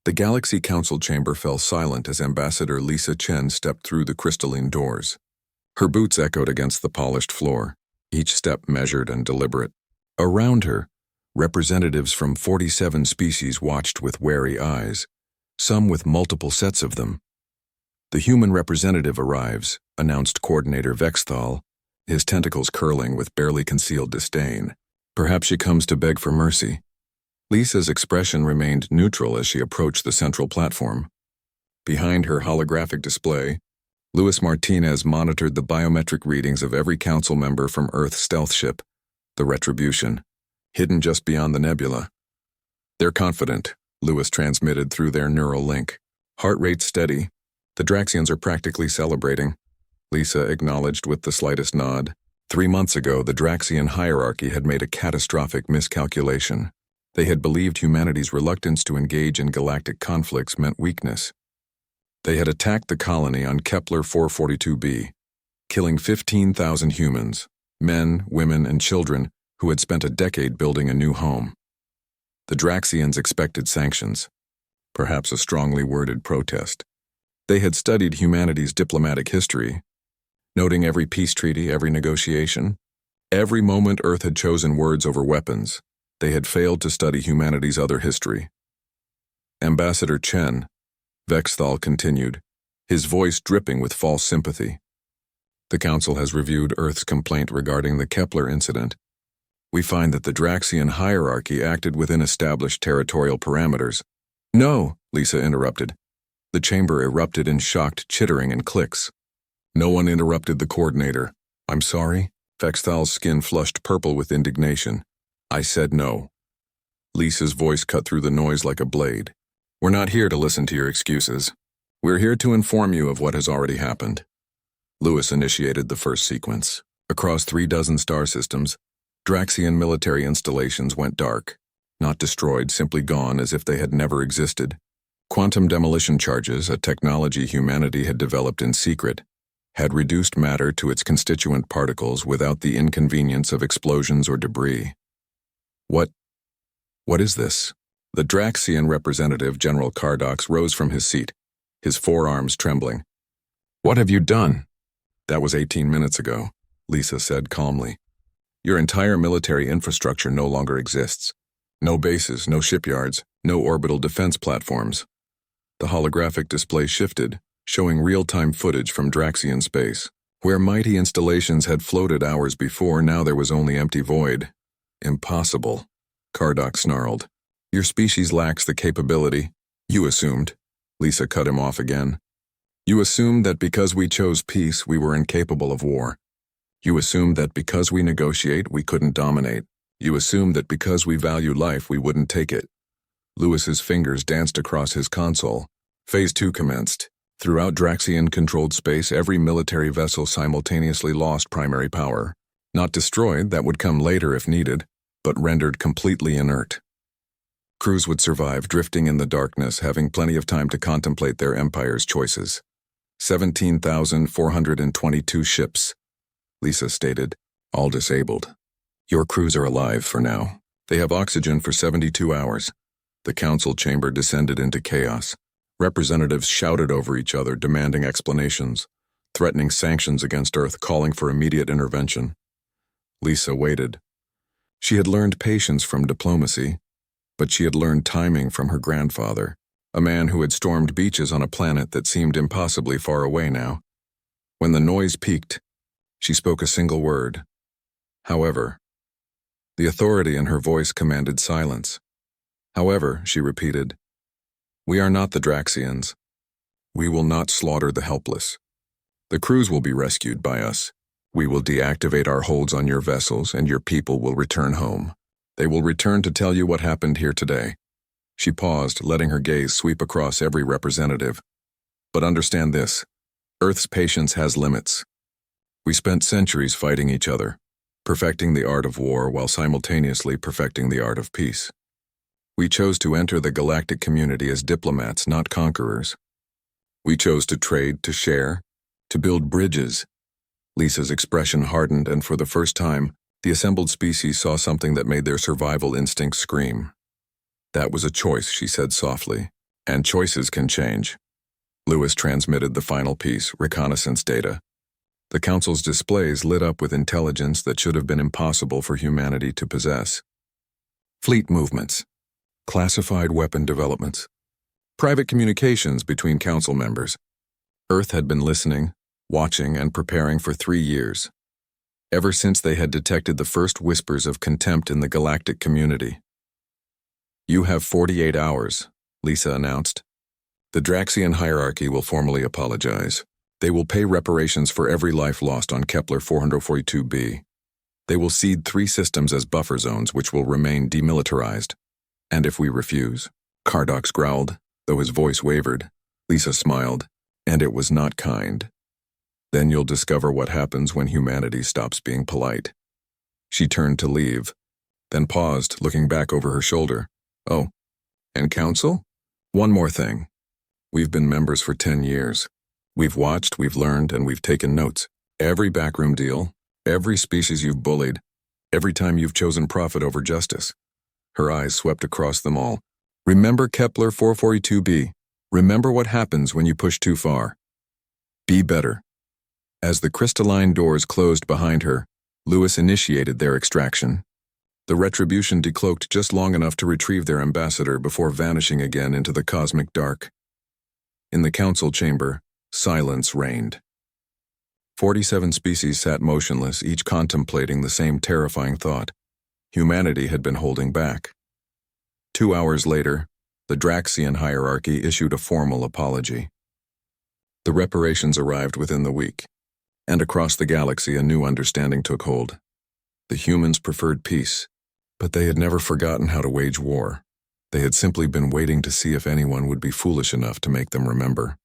The Galaxy Council chamber fell silent as Ambassador Lisa Chen stepped through the crystalline doors. Her boots echoed against the polished floor, each step measured and deliberate. Around her, representatives from 47 species watched with wary eyes, some with multiple sets of them. "The human representative arrives," announced Coordinator Vexthal, his tentacles curling with barely concealed disdain. "Perhaps she comes to beg for mercy." Lisa's expression remained neutral as she approached the central platform. Behind her holographic display, Luis Martinez monitored the biometric readings of every council member from Earth's stealth ship, the Retribution, hidden just beyond the nebula. "They're confident," Luis transmitted through their neural link. "Heart rate steady. The Draxians are practically celebrating." Lisa acknowledged with the slightest nod. 3 months ago, the Draxian hierarchy had made a catastrophic miscalculation. They had believed humanity's reluctance to engage in galactic conflicts meant weakness. They had attacked the colony on Kepler 442b, killing 15,000 humans, men, women, and children who had spent a decade building a new home. The Draxians expected sanctions, perhaps a strongly worded protest. They had studied humanity's diplomatic history, noting every peace treaty, every negotiation, every moment Earth had chosen words over weapons. They had failed to study humanity's other history. "Ambassador Chen," Vexthal continued, his voice dripping with false sympathy. "The Council has reviewed Earth's complaint regarding the Kepler incident. We find that the Draxian hierarchy acted within established territorial parameters." "No," Lisa interrupted. The chamber erupted in shocked chittering and clicks. No one interrupted the coordinator. "I'm sorry?" Vexthal's skin flushed purple with indignation. "I said no." Lisa's voice cut through the noise like a blade. "We're not here to listen to your excuses. We're here to inform you of what has already happened." Luis initiated the first sequence. Across 36 star systems, Draxian military installations went dark. Not destroyed, simply gone as if they had never existed. Quantum demolition charges, a technology humanity had developed in secret, had reduced matter to its constituent particles without the inconvenience of explosions or debris. What is this?" The Draxian representative, General Cardox, rose from his seat, his forearms trembling. "What have you done?" "That was 18 minutes ago," Lisa said calmly. "Your entire military infrastructure no longer exists. No bases, no shipyards, no orbital defense platforms." The holographic display shifted, showing real-time footage from Draxian space. Where mighty installations had floated hours before, now there was only empty void. "Impossible," Cardox snarled. "Your species lacks the capability." "You assumed." Lisa cut him off again. "You assumed that because we chose peace, we were incapable of war. You assumed that because we negotiate, we couldn't dominate. You assumed that because we value life, we wouldn't take it." Luis's fingers danced across his console. Phase 2 commenced. Throughout Draxian-controlled space, every military vessel simultaneously lost primary power. Not destroyed, that would come later if needed, but rendered completely inert. Crews would survive, drifting in the darkness, having plenty of time to contemplate their empire's choices. 17,422 ships, Lisa stated, all disabled. "Your crews are alive for now. They have oxygen for 72 hours. The council chamber descended into chaos. Representatives shouted over each other, demanding explanations, threatening sanctions against Earth, calling for immediate intervention. Lisa waited. She had learned patience from diplomacy, but she had learned timing from her grandfather, a man who had stormed beaches on a planet that seemed impossibly far away now. When the noise peaked, she spoke a single word. "However." The authority in her voice commanded silence. "However," she repeated, "we are not the Draxians. We will not slaughter the helpless. The crews will be rescued by us. We will deactivate our holds on your vessels, and your people will return home. They will return to tell you what happened here today." She paused, letting her gaze sweep across every representative. "But understand this. Earth's patience has limits. We spent centuries fighting each other, perfecting the art of war while simultaneously perfecting the art of peace. We chose to enter the galactic community as diplomats, not conquerors. We chose to trade, to share, to build bridges." Lisa's expression hardened, and for the first time, the assembled species saw something that made their survival instincts scream. "That was a choice," she said softly. And choices can change. Lewis transmitted the final piece, reconnaissance data. The Council's displays lit up with intelligence that should have been impossible for humanity to possess. Fleet movements, classified weapon developments, private communications between Council members. Earth had been listening, watching, and preparing for 3 years, ever since they had detected the first whispers of contempt in the galactic community. "You have 48 hours, Lisa announced. "The Draxian hierarchy will formally apologize. They will pay reparations for every life lost on Kepler 442b. They will cede 3 systems as buffer zones which will remain demilitarized. And if we refuse?" Cardox growled, though his voice wavered. Lisa smiled, and it was not kind. "Then you'll discover what happens when humanity stops being polite." She turned to leave, then paused, looking back over her shoulder. "Oh, and Council? One more thing. We've been members for 10 years. We've watched, we've learned, and we've taken notes. Every backroom deal, every species you've bullied, every time you've chosen profit over justice." Her eyes swept across them all. "Remember Kepler 442b. Remember what happens when you push too far. Be better." As the crystalline doors closed behind her, Lewis initiated their extraction. The Retribution decloaked just long enough to retrieve their ambassador before vanishing again into the cosmic dark. In the Council chamber, silence reigned. 47 species sat motionless, each contemplating the same terrifying thought. Humanity had been holding back. 2 hours later, the Draxian hierarchy issued a formal apology. The reparations arrived within the week, and across the galaxy a new understanding took hold. The humans preferred peace, but they had never forgotten how to wage war. They had simply been waiting to see if anyone would be foolish enough to make them remember.